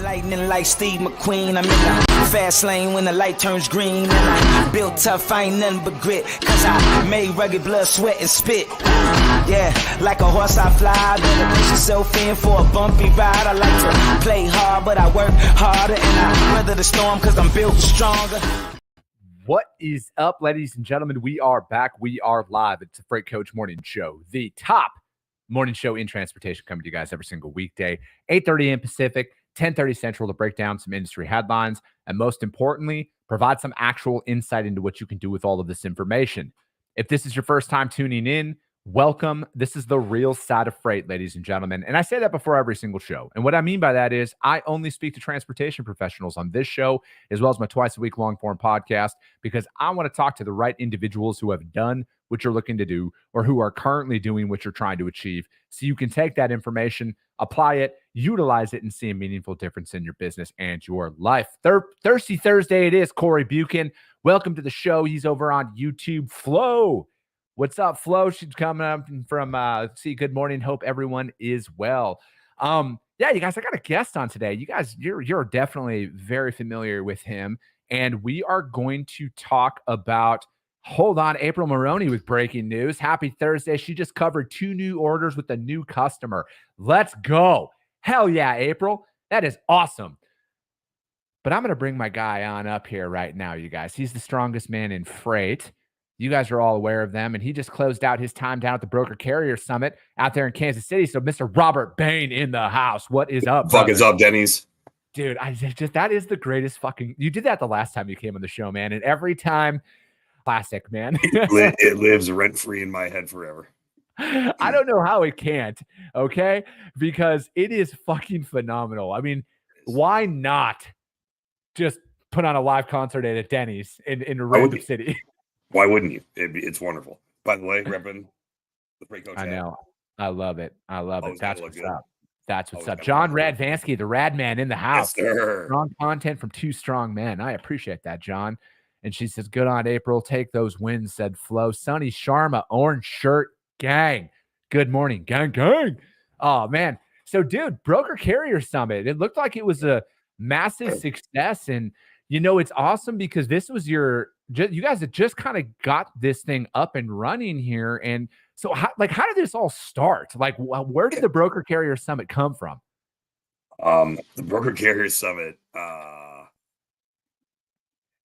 Lightning like Steve McQueen. I'm in the fast lane when the light turns green. And I built tough, I ain't nothing but grit. Cause I made rugged blood, sweat, and spit. Yeah, like a horse I fly. Better push yourself in for a bumpy ride. I like to play hard, but I work harder. And I weather the storm cause I'm built stronger. What is up, ladies and gentlemen? We are back. We are live. It's the Freight Coach Morning Show, the top morning show in transportation, coming to you guys every single weekday, 8:30 a.m. Pacific, 10:30 Central, to break down some industry headlines and, most importantly, provide some actual insight into what you can do with all of this information. If this is your first time tuning in, welcome. This is the real side of freight, ladies and gentlemen. And I say that before every single show. And what I mean by that is I only speak to transportation professionals on this show, as well as my twice-a-week long-form podcast, because I want to talk to the right individuals who have done what you're looking to do or who are currently doing what you're trying to achieve, so you can take that information, apply it, utilize it, and see a meaningful difference in your business and your life. Thirsty Thursday it is. Corey Buchan, welcome to the show. He's over on YouTube. Flo, what's up, Flo? She's coming up from good morning. Hope everyone is well. Yeah, you guys, I got a guest on today. You guys, you're definitely very familiar with him, and we are going to talk about, hold on, April Maroney with breaking news. Happy Thursday. She just covered 2 new orders with a new customer. Let's go. Hell yeah, April. That is awesome. But I'm going to bring my guy on up here right now, you guys. He's the strongest man in freight. You guys are all aware of them, and he just closed out his time down at the Broker Carrier Summit out there in Kansas City. So Mr. Robert Bain in the house. What is up, Fuck is up, Denny's? Dude, that is the greatest fucking, you did that the last time you came on the show, man. And every time, classic, man. It lives rent-free in my head forever. I don't know how it can't, okay? Because it is fucking phenomenal. I mean, why not just put on a live concert at a Denny's in a random city? Why wouldn't you? It's wonderful. By the way, repping the Freight Coach. I know. I love it. I love it. That's what's up. That's what's up. Always John Radvansky, the Rad Man in the house. Yes, sir. Strong content from 2 strong men. I appreciate that, John. And she says, good on, April. Take those wins, said Flo. Sonny Sharma, orange shirt, gang. Good morning, gang, gang. Oh, man. So, dude, Broker Carrier Summit, it looked like it was a massive success. And, you know, it's awesome because this was you guys had just kind of got this thing up and running here. And so, how did this all start? Like, where did the Broker Carrier Summit come from? The Broker Carrier Summit,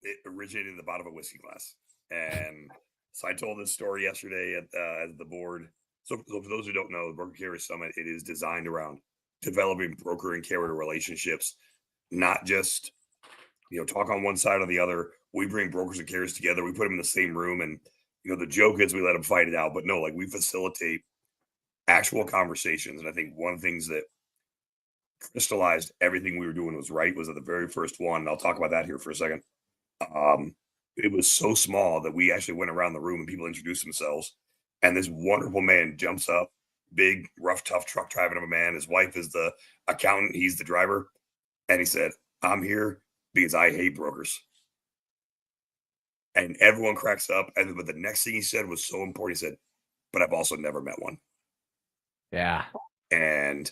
it originated in the bottom of a whiskey glass. And so I told this story yesterday at the board. So for those who don't know, the Broker Carrier Summit, it is designed around developing broker and carrier relationships, not just, talk on one side or the other. We bring brokers and carriers together. We put them in the same room, and, the joke is we let them fight it out. But no, we facilitate actual conversations. And I think one of the things that crystallized everything we were doing was right was at the very first one. And I'll talk about that here for a second. It was so small that we actually went around the room and people introduced themselves. And this wonderful man jumps up, big, rough, tough truck driving of a man. His wife is the accountant. He's the driver. And he said, I'm here because I hate brokers. And everyone cracks up. But the next thing he said was so important. He said, but I've also never met one. Yeah. And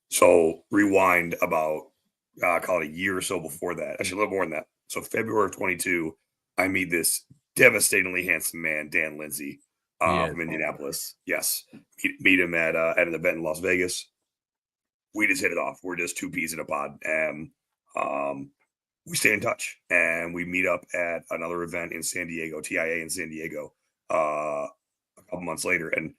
so rewind about, call it a year or so before that. Actually, a little more than that. So February of 22, I meet this devastatingly handsome man, Dan Lindsay, from Indianapolis. Yes. Meet him at an event in Las Vegas. We just hit it off. We're just 2 peas in a pod. And we stay in touch. And we meet up at another event in San Diego, TIA in San Diego, a couple months later. And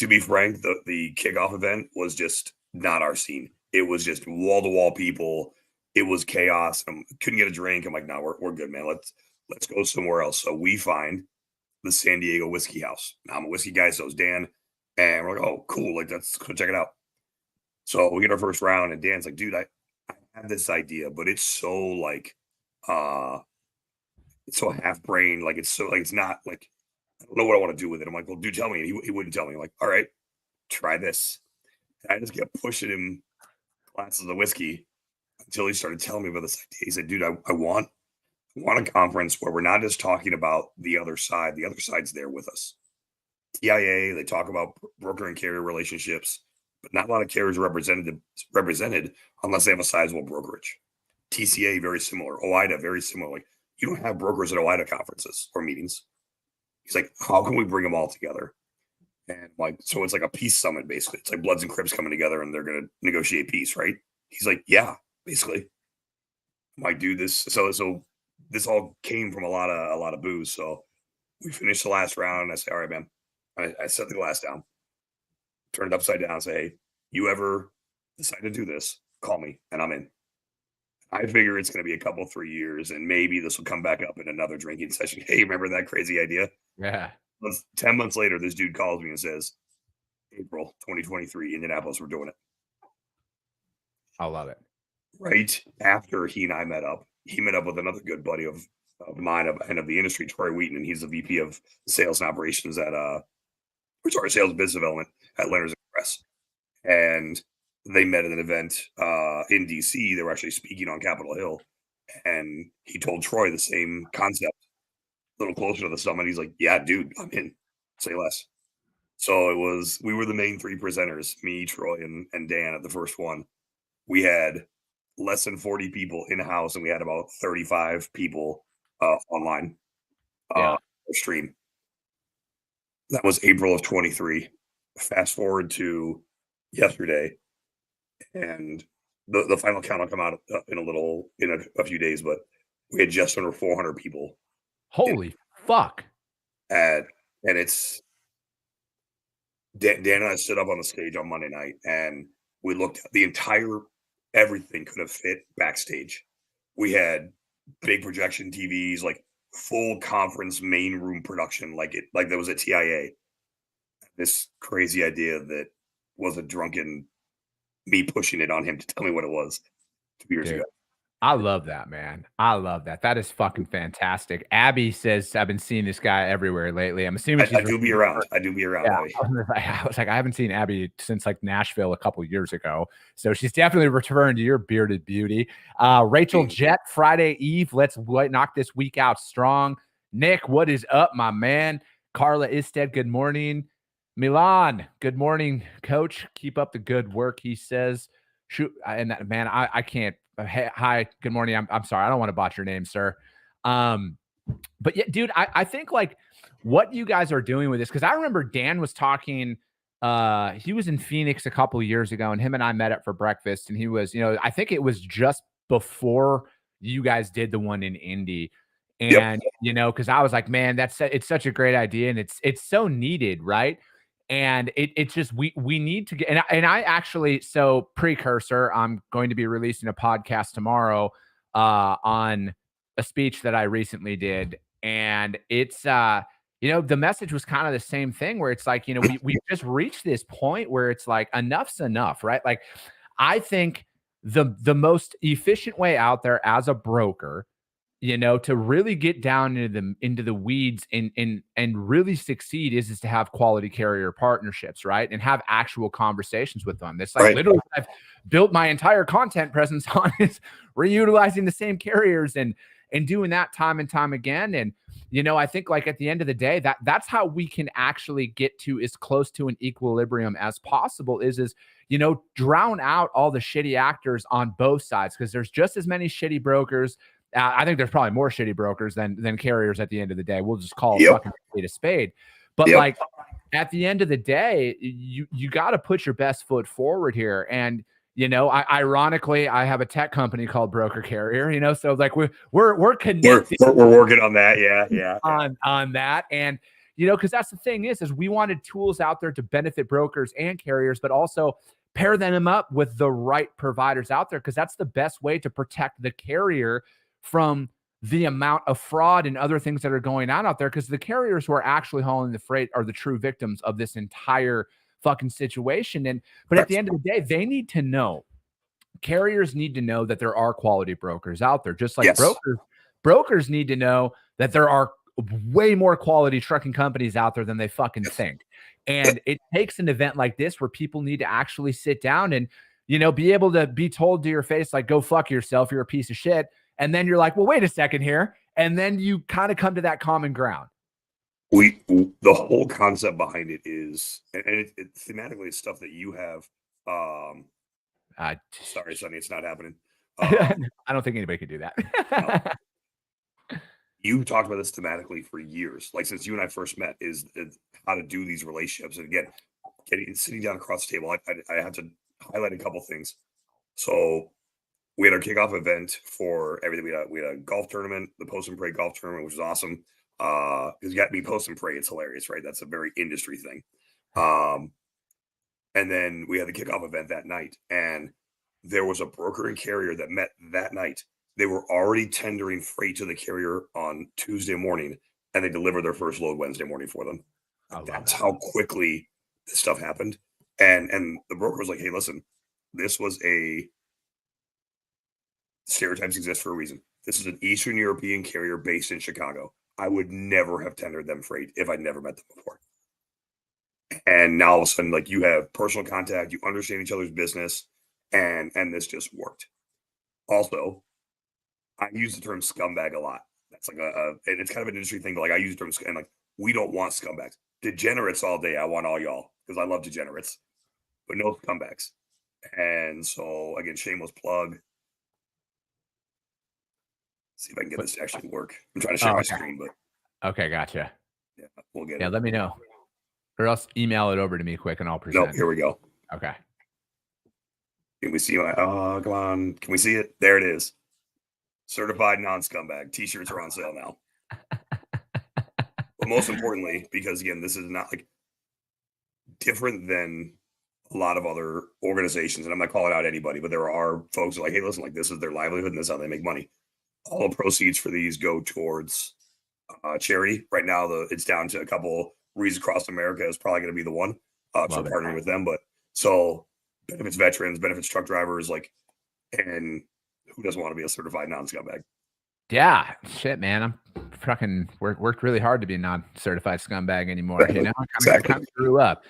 to be frank, the kickoff event was just not our scene. It was just wall-to-wall people. It was chaos. I couldn't get a drink. I'm like, no, we're good, man. Let's go somewhere else. So we find the San Diego Whiskey House. Now, I'm a whiskey guy, so is Dan. And we're like, oh, cool. Let's go check it out. So we get our first round, and Dan's like, dude, I have this idea, but it's so it's so half-brained. It's not I don't know what I want to do with it. I'm like, well, dude, tell me. And he wouldn't tell me. I'm like, all right, try this. And I just kept pushing him glasses of whiskey until he started telling me about this idea. He said, dude, I want a conference where we're not just talking about the other side. The other side's there with us. TIA, they talk about broker and carrier relationships, but not a lot of carriers are represented unless they have a sizable brokerage. TCA, very similar. OIDA, very similar. Like, you don't have brokers at OIDA conferences or meetings. He's like, how can we bring them all together? And like, so it's like a peace summit, basically. It's like Bloods and Crips coming together and they're going to negotiate peace, right? He's like, yeah, basically. I'm like, dude, this this all came from a lot of booze. So we finished the last round and I say, all right, man. I set the glass down, turn it upside down, and say, hey, you ever decide to do this, call me and I'm in. I figure it's going to be a couple, 3 years, and maybe this will come back up in another drinking session. Hey, remember that crazy idea? Yeah. 10 months later, this dude calls me and says, April 2023, Indianapolis, we're doing it. I love it. Right after he and I met up, he met up with another good buddy of mine and of the industry, Troy Wheaton, and he's the VP of sales and operations at sales business development at Leonard's Express. And they met at an event in DC. They were actually speaking on Capitol Hill. And he told Troy the same concept, a little closer to the summit. He's like, yeah, dude, I'm in. Say less. So we were the main 3 presenters, me, Troy, and Dan at the first one. We had less than 40 people in house, and we had about 35 people online stream. That was April of 23. Fast forward to yesterday, and the final count will come out in a few days, but we had just under 400 people. Holy fuck. And it's Dan and I stood up on the stage on Monday night, and we looked at the entire everything could have fit backstage. We had big projection TVs, like full conference main room production, like there was a TIA. This crazy idea that was a drunken me pushing it on him to tell me what it was 2 years ago. I love that, man. I love that. That is fucking fantastic. Abby says, I've been seeing this guy everywhere lately. I'm assuming I do be around. I do be around. Yeah, I was like, I haven't seen Abby since like Nashville a couple years ago. So she's definitely returned to your bearded beauty. Rachel Jett, Friday Eve. Let's knock this week out strong. Nick, what is up, my man? Carla Isted, good morning. Milan, good morning, coach. Keep up the good work, he says. Shoot, and that, man, I can't. Hi, good morning. I'm sorry. I don't want to botch your name, sir. But yeah, dude, I think like what you guys are doing with this, because I remember Dan was talking, he was in Phoenix a couple of years ago, and him and I met up for breakfast, and he was, I think it was just before you guys did the one in Indy. And, because I was like, man, it's such a great idea, and it's so needed, right? And it's just we need to get, and I actually, so precursor, I'm going to be releasing a podcast tomorrow on a speech that I recently did, and it's the message was kind of the same thing, where it's like, we just reached this point where it's like enough's enough, right? Like, I think the most efficient way out there as a broker, to really get down into the weeds and really succeed is to have quality carrier partnerships, right? And have actual conversations with them. It's like literally what I've built my entire content presence on is reutilizing the same carriers and doing that time and time again. And, I think like at the end of the day, that's how we can actually get to as close to an equilibrium as possible is drown out all the shitty actors on both sides, because there's just as many shitty brokers. I think there's probably more shitty brokers than carriers at the end of the day. We'll just call fucking a spade. But like at the end of the day, you got to put your best foot forward here. And ironically, I have a tech company called Broker Carrier. So like we're connected. We're working on that. Yeah. On that. And because that's the thing is we wanted tools out there to benefit brokers and carriers, but also pair them up with the right providers out there, because that's the best way to protect the carrier from the amount of fraud and other things that are going on out there, because the carriers who are actually hauling the freight are the true victims of this entire fucking situation. But at the end of the day, they need to know, carriers need to know that there are quality brokers out there, just like brokers need to know that there are way more quality trucking companies out there than they fucking think. And it takes an event like this where people need to actually sit down and, be able to be told to your face, like, go fuck yourself, you're a piece of shit. And then you're like, well, wait a second here. And then you kind of come to that common ground. The whole concept behind it is, and it thematically is stuff that you have Sorry, Sonny, it's not happening. I don't think anybody could do that. No. You talked about this thematically for years, like since you and I first met, is how to do these relationships. And again, sitting down across the table, I have to highlight a couple things. So we had our kickoff event for everything. We had a golf tournament, the Post and Pray golf tournament, which was awesome. Because you got to be Post and Pray. It's hilarious, right? That's a very industry thing. And then we had the kickoff event that night, and there was a broker and carrier that met that night. They were already tendering freight to the carrier on Tuesday morning, and they delivered their first load Wednesday morning for them. That's how quickly this stuff happened. And the broker was like, hey, listen, this was a stereotypes exist for a reason. This is an Eastern European carrier based in Chicago. I would never have tendered them freight if I'd never met them before. And now all of a sudden, like, you have personal contact, you understand each other's business, and this just worked. Also, I use the term scumbag a lot. That's like and it's kind of an industry thing, but like I use the term, and like, we don't want scumbags. Degenerates all day. I want all y'all because I love degenerates, but no scumbags. And so again, shameless plug. See if I can get this to actually work. I'm trying to share my screen, but okay, gotcha. Yeah, we'll get it. Yeah, let me know. Or else email it over to me quick and I'll present. No, here we go. Okay. Can we see my come on. Can we see it? There it is. Certified non-scumbag. T-shirts are on sale now. But most importantly, because again, this is not like different than a lot of other organizations, and I'm not calling out anybody, but there are folks who are like, hey, listen, like this is their livelihood and this is how they make money. All the proceeds for these go towards charity. Right now, it's down to a couple Reads Across America is probably going to be the one. So partnering with them, but so benefits veterans, benefits truck drivers, like, and who doesn't want to be a certified non-scumbag? Yeah, shit, man. I'm fucking worked really hard to be a non-certified scumbag anymore. You know, I kind of grew up.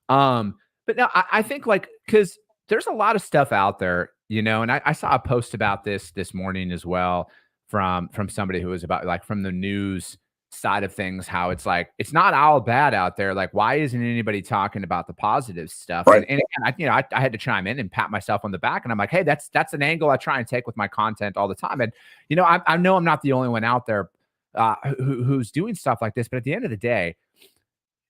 But no, I think like because there's a lot of stuff out there, you know, and I saw a post about this morning as well from somebody who was about like from the news side of things, how it's like it's not all bad out there. Like, why isn't anybody talking about the positive stuff? Right. And again, I had to chime in and pat myself on the back, and I'm like, hey, that's an angle I try and take with my content all the time. And you know, I know I'm not the only one out there who's doing stuff like this, but at the end of the day,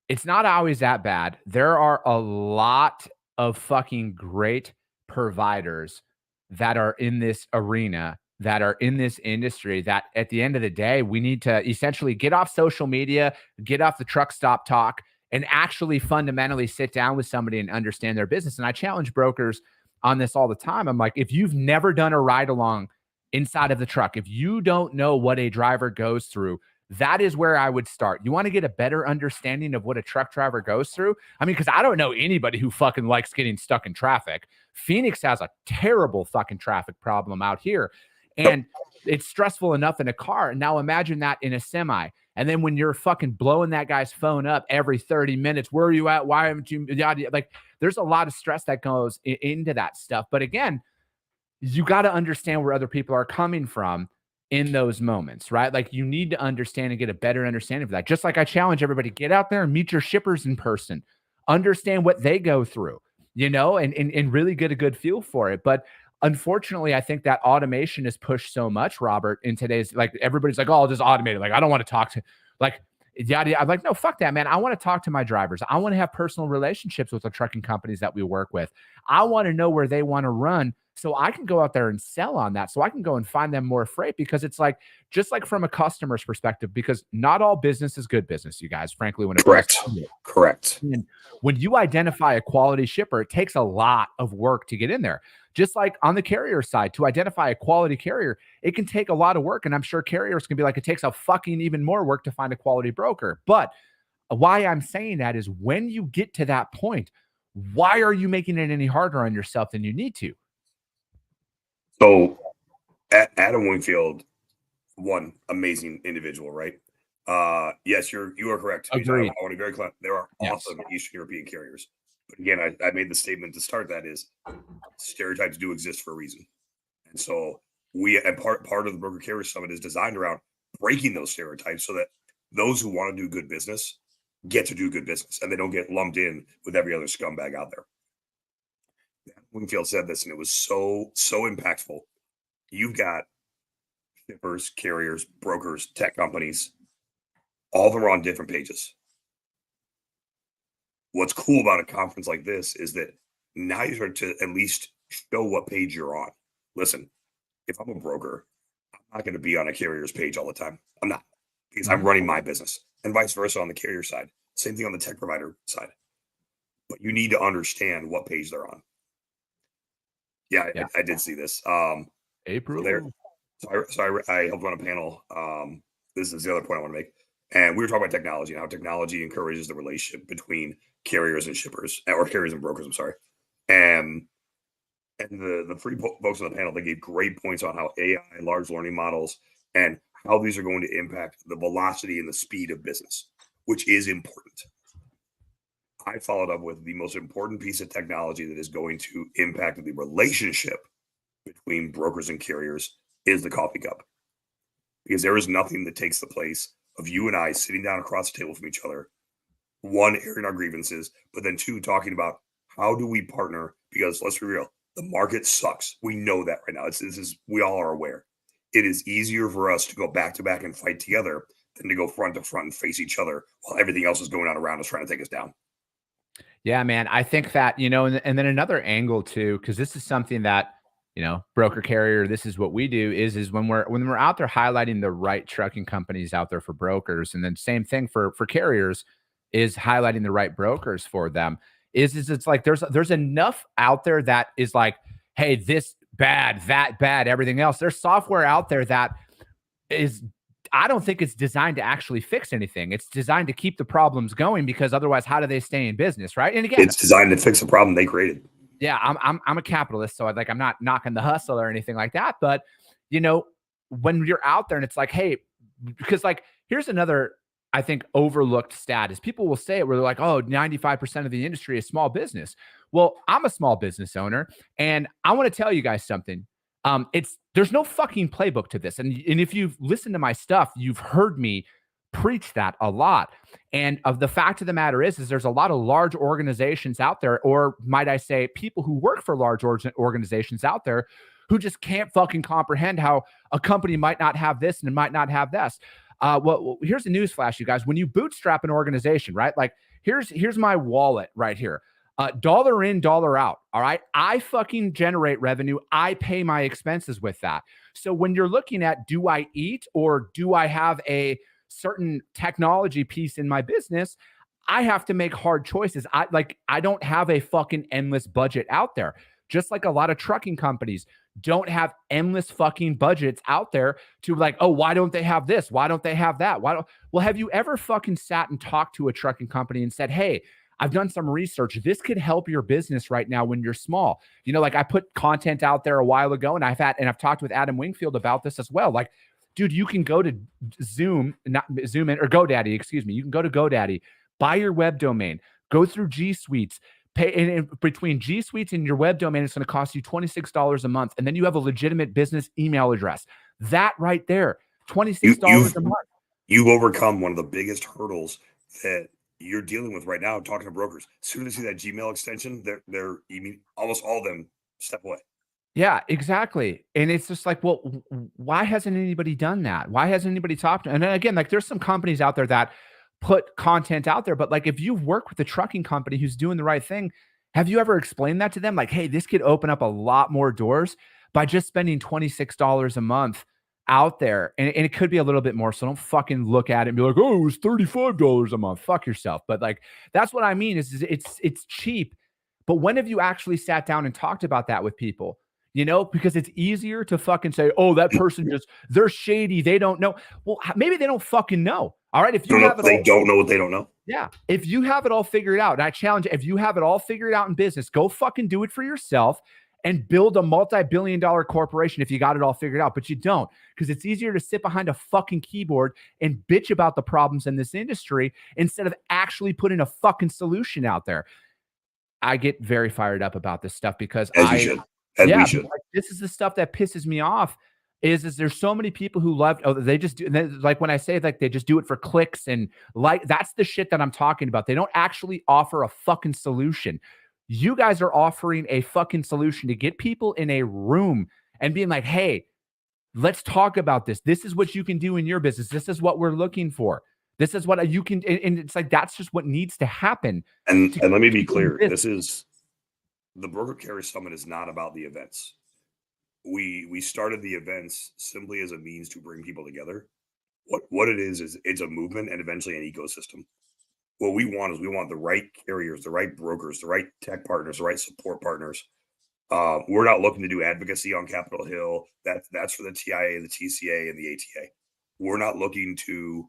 it's not always that bad. There are a lot of fucking great providers that are in this arena, that are in this industry, that at the end of the day, we need to essentially get off social media, get off the truck stop talk, and actually fundamentally sit down with somebody and understand their business. And I challenge brokers on this all the time. I'm like, if you've never done a ride along inside of the truck, if you don't know what a driver goes through, that is where I would start. You want to get a better understanding of what a truck driver goes through? I mean, because I don't know anybody who fucking likes getting stuck in traffic. Phoenix has a terrible fucking traffic problem out here. And it's stressful enough in a car. And now imagine that in a semi. And then when you're fucking blowing that guy's phone up every 30 minutes, where are you at? Why haven't you? Like, there's a lot of stress that goes into that stuff. But again, you got to understand where other people are coming from in those moments, right? Like, you need to understand and get a better understanding of that. Just like I challenge everybody, get out there and meet your shippers in person, understand what they go through, you know, and really get a good feel for it. But unfortunately, I think that automation is pushed so much, Robert, in today's, like, everybody's like, oh, I'll just automate it. Like, I don't want to talk to, like, yeah. I'm like, no, fuck that, man. I want to talk to my drivers. I want to have personal relationships with the trucking companies that we work with. I want to know where they want to run, so I can go out there and sell on that. So I can go and find them more freight, because it's like, just like from a customer's perspective, because not all business is good business, you guys, frankly, when it Correct. And when you identify a quality shipper, it takes a lot of work to get in there. Just like on the carrier side, to identify a quality carrier, it can take a lot of work. And I'm sure carriers can be like, it takes a fucking even more work to find a quality broker. But why I'm saying that is, when you get to that point, why are you making it any harder on yourself than you need to? So Adam Wingfield, one amazing individual, right? Yes, you are correct. Agreed. I want to be very clear. There are awesome Eastern European carriers. But again, I made the statement to start that is stereotypes do exist for a reason. And so part of the Broker Carrier Summit is designed around breaking those stereotypes so that those who want to do good business get to do good business, and they don't get lumped in with every other scumbag out there. Wingfield said this, and it was so impactful. You've got shippers, carriers, brokers, tech companies. All of them are on different pages. What's cool about a conference like this is that now you start to at least show what page you're on. Listen, if I'm a broker, I'm not going to be on a carrier's page all the time. I'm not, because I'm running my business, and vice versa on the carrier side. Same thing on the tech provider side. But you need to understand what page they're on. Yeah. I did see this. April. So I helped run a panel. This is the other point I want to make. And we were talking about technology and how technology encourages the relationship between carriers and shippers, or carriers and brokers. I'm sorry. And the three folks on the panel, they gave great points on how AI, large learning models, and how these are going to impact the velocity and the speed of business, which is important. I followed up with the most important piece of technology that is going to impact the relationship between brokers and carriers is the coffee cup. Because there is nothing that takes the place of you and I sitting down across the table from each other, one, airing our grievances, but then two, talking about how do we partner? Because let's be real, the market sucks. We know that right now. We all are aware. It is easier for us to go back to back and fight together than to go front to front and face each other while everything else is going on around us trying to take us down. Yeah, man. I think that, and then another angle too, because this is something that, broker carrier, this is what we do is when we're out there highlighting the right trucking companies out there for brokers. And then same thing for carriers is highlighting the right brokers for them is it's like, there's enough out there that is like, hey, this bad, that bad, everything else. There's software out there that is, I don't think it's designed to actually fix anything. It's designed to keep the problems going, because otherwise, how do they stay in business, right? And again, it's designed to fix a problem they created. Yeah, I'm a capitalist, so I'm not knocking the hustle or anything like that. But when you're out there and it's like, hey, because here's another, I think, overlooked stat is people will say it where they're like, oh, 95% of the industry is small business. Well, I'm a small business owner, and I want to tell you guys something. There's no fucking playbook to this. And if you've listened to my stuff, you've heard me preach that a lot. And of the fact of the matter is there's a lot of large organizations out there, or might I say people who work for large organizations out there who just can't fucking comprehend how a company might not have this and it might not have this. Well, here's a news flash, you guys. When you bootstrap an organization, right? Like here's my wallet right here. Dollar in, dollar out. All right. I fucking generate revenue. I pay my expenses with that. So when you're looking at, do I eat or do I have a certain technology piece in my business, I have to make hard choices. I don't have a fucking endless budget out there. Just like a lot of trucking companies don't have endless fucking budgets out there to like, oh, why don't they have this? Why don't they have that? Well, have you ever fucking sat and talked to a trucking company and said, hey, I've done some research. This could help your business right now when you're small. Like I put content out there a while ago, and I've talked with Adam Wingfield about this as well. Like, dude, you can go to GoDaddy, excuse me. You can go to GoDaddy, buy your web domain, go through G Suites, pay, and between G Suites and your web domain, it's going to cost you $26 a month. And then you have a legitimate business email address. That right there, $26 a month. You've overcome one of the biggest hurdles that you're dealing with right now, talking to brokers. As soon as you see that Gmail extension, they're almost all of them step away. Yeah, exactly. And it's just like, well, why hasn't anybody done that? Why hasn't anybody talked? And then again, there's some companies out there that put content out there, but if you've worked with a trucking company who's doing the right thing, have you ever explained that to them? Like, hey, this could open up a lot more doors by just spending $26 a month out there. And it could be a little bit more. So don't fucking look at it and be like, oh, it was $35 a month. Fuck yourself. But that's what I mean is it's cheap. But when have you actually sat down and talked about that with people? Because it's easier to fucking say, oh, that person they're shady. They don't know. Well, maybe they don't fucking know. All right. If you have it, they don't know what they don't know. Yeah. If you have it all figured out, and I challenge, if you have it all figured out in business, go fucking do it for yourself and build a multi-billion-dollar corporation if you got it all figured out. But you don't, because it's easier to sit behind a fucking keyboard and bitch about the problems in this industry instead of actually putting a fucking solution out there. I get very fired up about this stuff because we should. This is the stuff that pisses me off is there's so many people who love, they just do, when I say they just do it for clicks and that's the shit that I'm talking about. They don't actually offer a fucking solution. You guys are offering a fucking solution to get people in a room and being like, hey, let's talk about this. This is what you can do in your business. This is what we're looking for. This is what you can, and it's like, that's just what needs to happen. And let me be clear. This is the Broker Carrier Summit is not about the events. We started the events simply as a means to bring people together. What it is it's a movement and eventually an ecosystem. What we want is we want the right carriers, the right brokers, the right tech partners, the right support partners. We're not looking to do advocacy on Capitol Hill. That's for the TIA, the TCA, and the ATA. We're not looking to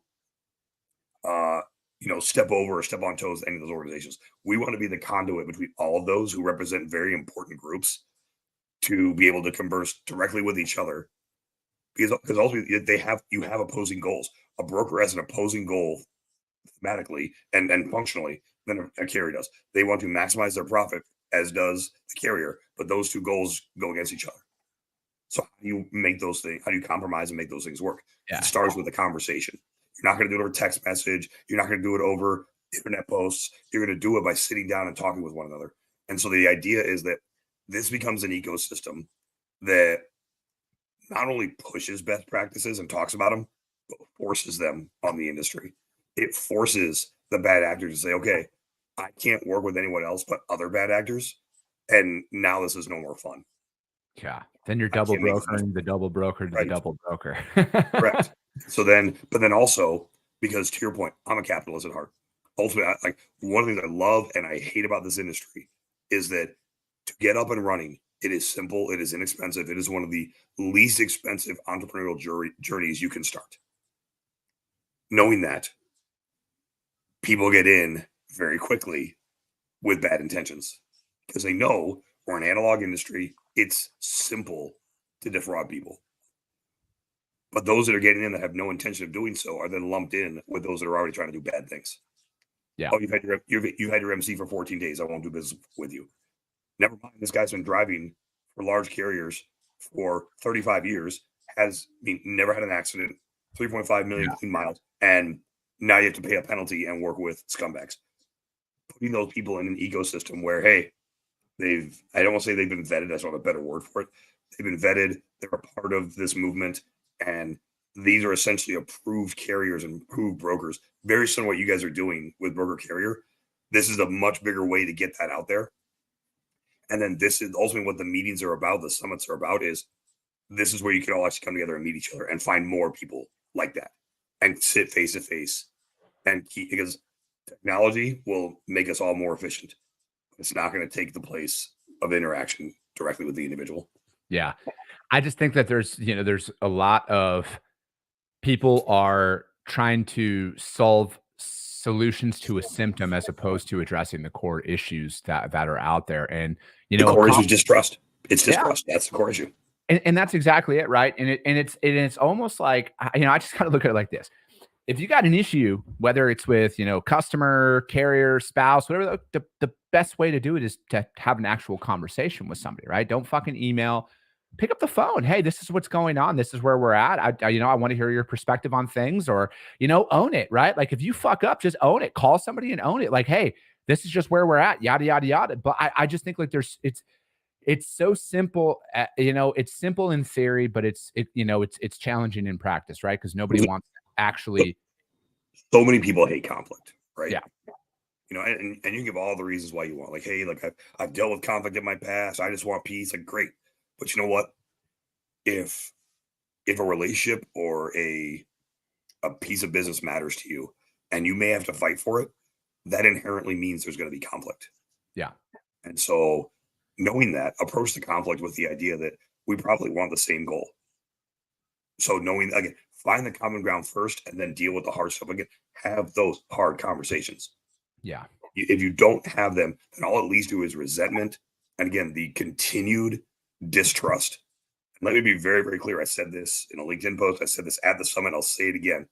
step over or step on toes with any of those organizations. We want to be the conduit between all of those who represent very important groups to be able to converse directly with each other. Because ultimately you have opposing goals. A broker has an opposing goal thematically and functionally than a carrier does. They want to maximize their profit, as does the carrier, but those two goals go against each other. So how do you make those things? How do you compromise and make those things work? Yeah. It starts with a conversation. You're not going to do it over text message. You're not going to do it over internet posts. You're going to do it by sitting down and talking with one another. And so the idea is that this becomes an ecosystem that not only pushes best practices and talks about them, but forces them on the industry. It forces the bad actors to say, okay, I can't work with anyone else but other bad actors. And now this is no more fun. Yeah. Then you're double brokering the double broker to the double broker. Correct. So but then also, because to your point, I'm a capitalist at heart. Ultimately, like one of the things I love and I hate about this industry is that to get up and running, it is simple, it is inexpensive, it is one of the least expensive entrepreneurial journeys you can start. Knowing that, people get in very quickly with bad intentions because they know we're an analog industry. It's simple to defraud people. But those that are getting in that have no intention of doing so are then lumped in with those that are already trying to do bad things. Yeah. Oh, you've had your MC for 14 days. I won't do business with you. Never mind. This guy's been driving for large carriers for 35 years, never had an accident, 3.5 million clean miles, and now you have to pay a penalty and work with scumbags. Putting those people in an ecosystem where, hey, I don't want to say they've been vetted, that's not a better word for it. They've been vetted, they're a part of this movement, and these are essentially approved carriers and approved brokers. Very similar to what you guys are doing with Broker Carrier. This is a much bigger way to get that out there. And then this is ultimately what the meetings are about, the summits are about, is this is where you can all actually come together and meet each other and find more people like that and sit face to face and keep, because technology will make us all more efficient. It's not going to take the place of interaction directly with the individual. Yeah. I just think that there's a lot of people are trying to solve solutions to a symptom as opposed to addressing the core issues that are out there. And, the core issue is distrust. It's distrust. Yeah. That's the core issue. And that's exactly it. Right. And it's almost like, I just kind of look at it like this. If you got an issue, whether it's with, customer, carrier, spouse, whatever, the best way to do it is to have an actual conversation with somebody, right? Don't fucking email, pick up the phone. Hey, this is what's going on. This is where we're at. I want to hear your perspective on things, or, own it, right? Like if you fuck up, just own it, call somebody and own it. Like, hey, this is just where we're at, yada, yada, yada. But I just think like it's so simple, it's simple in theory, but it's challenging in practice, right? Because nobody wants to actually. So many people hate conflict, right? Yeah. And you can give all the reasons why you want, like, hey, like I've dealt with conflict in my past. I just want peace. Like, great. But you know what? If a relationship or a piece of business matters to you and you may have to fight for it, that inherently means there's going to be conflict. Yeah. And so knowing that, approach the conflict with the idea that we probably want the same goal. So knowing, again, find the common ground first and then deal with the hard stuff. Again, have those hard conversations. Yeah. If you don't have them, then all it leads to is resentment. And again, the continued distrust. And let me be very, very clear. I said this in a LinkedIn post. I said this at the summit. I'll say it again.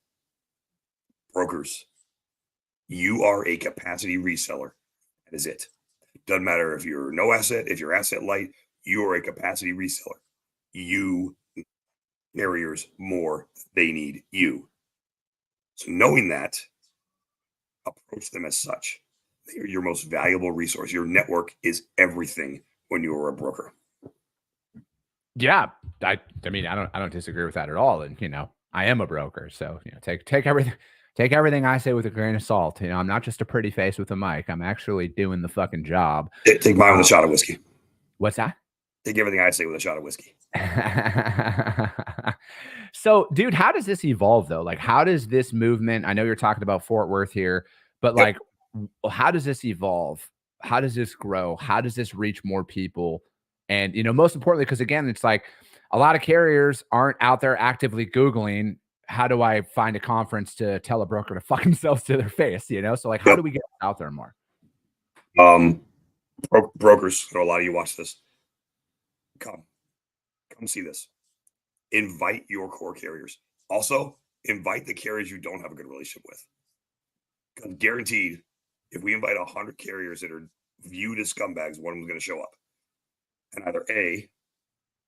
Brokers, you are a capacity reseller. That is it. Doesn't matter if you're no asset, if you're asset light, you are a capacity reseller. You carriers more, they need you. So knowing that, approach them as such. They're your most valuable resource. Your network is everything when you are a broker. Yeah, I mean, I don't disagree with that at all. And I am a broker, so take everything I say with a grain of salt. I'm not just a pretty face with a mic. I'm actually doing the fucking job. Take mine with a shot of whiskey. What's that? Take everything I say with a shot of whiskey. So, dude, how does this evolve though? Like, how does this movement? I know you're talking about Fort Worth here, but like, how does this evolve? How does this grow? How does this reach more people? And most importantly, because again, it's like a lot of carriers aren't out there actively Googling, how do I find a conference to tell a broker to fuck themselves to their face? So like, how do we get out there more? Brokers, a lot of you watch this. Come see this. Invite your core carriers. Also, invite the carriers you don't have a good relationship with. Because guaranteed, if we invite 100 carriers that are viewed as scumbags, one of them is going to show up. And either A,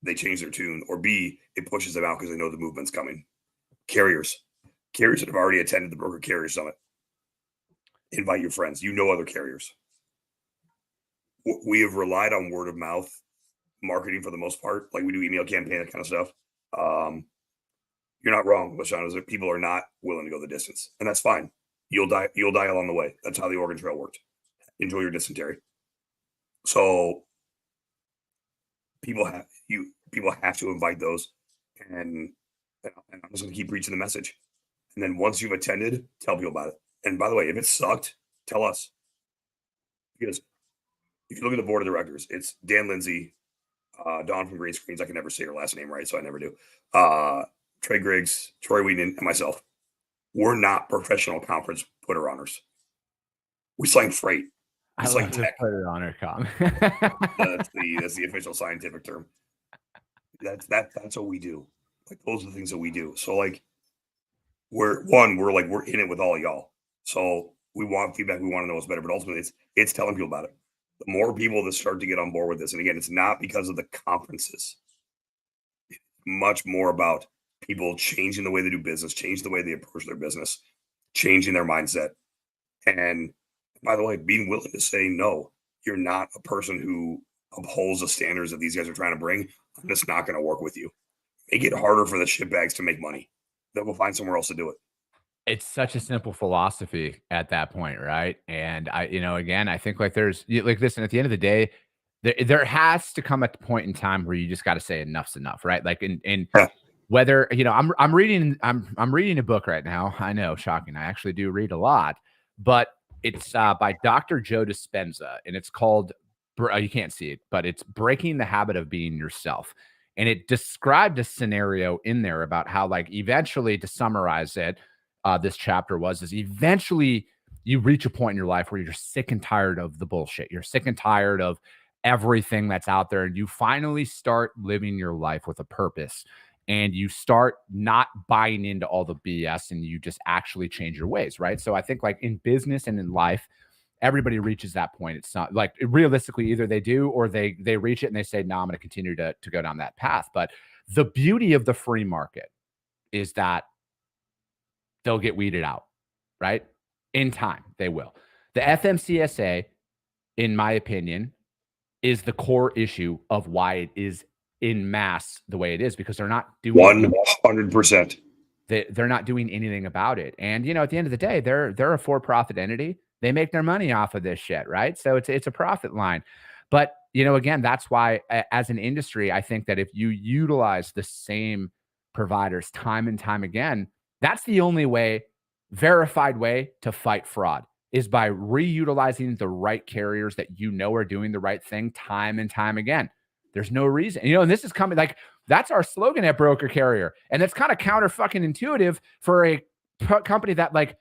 they change their tune, or B, it pushes them out because they know the movement's coming. Carriers that have already attended the Broker Carrier Summit, invite your friends. Other carriers. We have relied on word of mouth marketing for the most part. Like we do email campaign, that kind of stuff. You're not wrong, LaShawn, is that people are not willing to go the distance, and that's fine. You'll die along the way. That's how the Oregon Trail worked. Enjoy your dysentery. So people have to invite those, and I'm just going to keep preaching the message. And then once you've attended, tell people about it. And by the way, if it sucked, tell us. Because if you look at the board of directors, it's Dan Lindsay, Dawn from Green Screens. I can never say her last name right, so I never do. Trey Griggs, Troy Whedon, and myself. We're not professional conference putter honors. We sign freight. I love to put it on her com. That's the official scientific term. That's what we do. Like those are the things that we do. So like we're in it with all y'all. So we want feedback. We want to know what's better, but ultimately it's telling people about it. The more people that start to get on board with this, and again, it's not because of the conferences. It's much more about people changing the way they do business, changing the way they approach their business, changing their mindset. And by the way, being willing to say, no, you're not a person who upholds the standards that these guys are trying to bring. I'm just not going to work with you. Make it harder for the shitbags to make money. They'll go find somewhere else to do it. It's such a simple philosophy at that point, right? And again, I think like listen, at the end of the day, there has to come a point in time where you just got to say enough's enough, right? Like in whether I'm reading a book right now. I know, shocking. I actually do read a lot, but it's by Dr. Joe Dispenza, and it's called, you can't see it, but it's Breaking the Habit of Being Yourself. And it described a scenario in there about how, like, eventually, to summarize it, this chapter is eventually you reach a point in your life where you're sick and tired of the bullshit. You're sick and tired of everything that's out there. And you finally start living your life with a purpose. And you start not buying into all the BS, and you just actually change your ways, right? So I think like in business and in life, everybody reaches that point. It's not like realistically either they do or they reach it and they say, no, I'm going to continue to go down that path. But the beauty of the free market is that they'll get weeded out, right? In time, they will. The FMCSA, in my opinion, is the core issue of why it is in mass the way it is, because they're not doing 100%. They're not doing anything about it. And at the end of the day, they're a for-profit entity. They make their money off of this shit, right? So it's a profit line. But again, that's why as an industry, I think that if you utilize the same providers time and time again, that's the only way, verified way to fight fraud, is by reutilizing the right carriers that are doing the right thing time and time again. There's no reason, and this is coming, like, that's our slogan at Broker Carrier. And it's kind of counter fucking intuitive for a company that like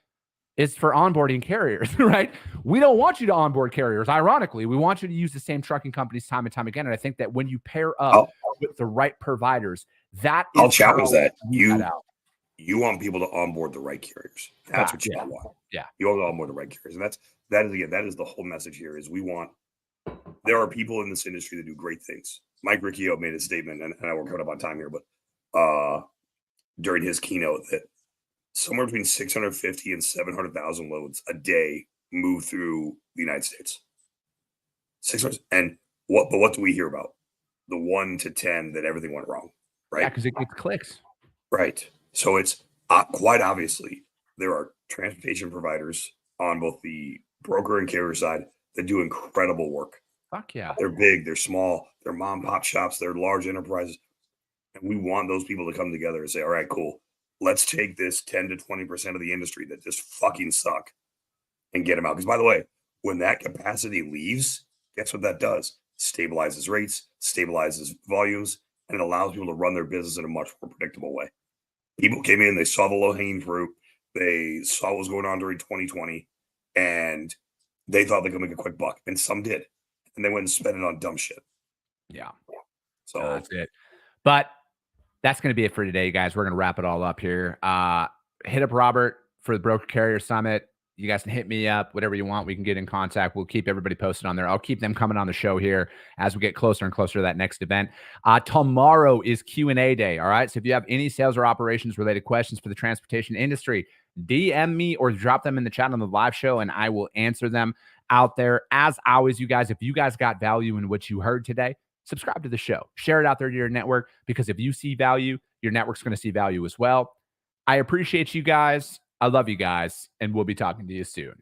is for onboarding carriers, right? We don't want you to onboard carriers. Ironically, we want you to use the same trucking companies time and time again. And I think that when you pair up with the right providers, I'll challenge that. You want people to onboard the right carriers. That's what you want. Yeah. You want to onboard the right carriers. And that is the whole message here is there are people in this industry that do great things. Mike Riccio made a statement, and I won't cut up on time here, but during his keynote, that somewhere between 650 and 700,000 loads a day move through the United States. 6 months. And what do we hear about? The 1 to 10 that everything went wrong, Yeah, right? because it gets clicks. Right. So it's quite obviously there are transportation providers on both the broker and carrier side that do incredible work. Fuck yeah. They're big, they're small, they're mom and pop shops, they're large enterprises. And we want those people to come together and say, all right, cool. Let's take this 10 to 20% of the industry that just fucking suck and get them out. Because by the way, when that capacity leaves, guess what that does? Stabilizes rates, stabilizes volumes, and it allows people to run their business in a much more predictable way. People came in, they saw the low-hanging fruit, they saw what was going on during 2020, and they thought they could make a quick buck, and some did. And they went and spent it on dumb shit. Yeah. So That's it. But that's going to be it for today, guys. We're going to wrap it all up here. Hit up Robert for the Broker Carrier Summit. You guys can hit me up, whatever you want. We can get in contact. We'll keep everybody posted on there. I'll keep them coming on the show here as we get closer and closer to that next event. Tomorrow is Q&A day, all right? So if you have any sales or operations related questions for the transportation industry, DM me or drop them in the chat on the live show, and I will answer them out there. As always, you guys, if you guys got value in what you heard today, subscribe to the show. Share it out there to your network, because if you see value, your network's going to see value as well. I appreciate you guys. I love you guys, and we'll be talking to you soon.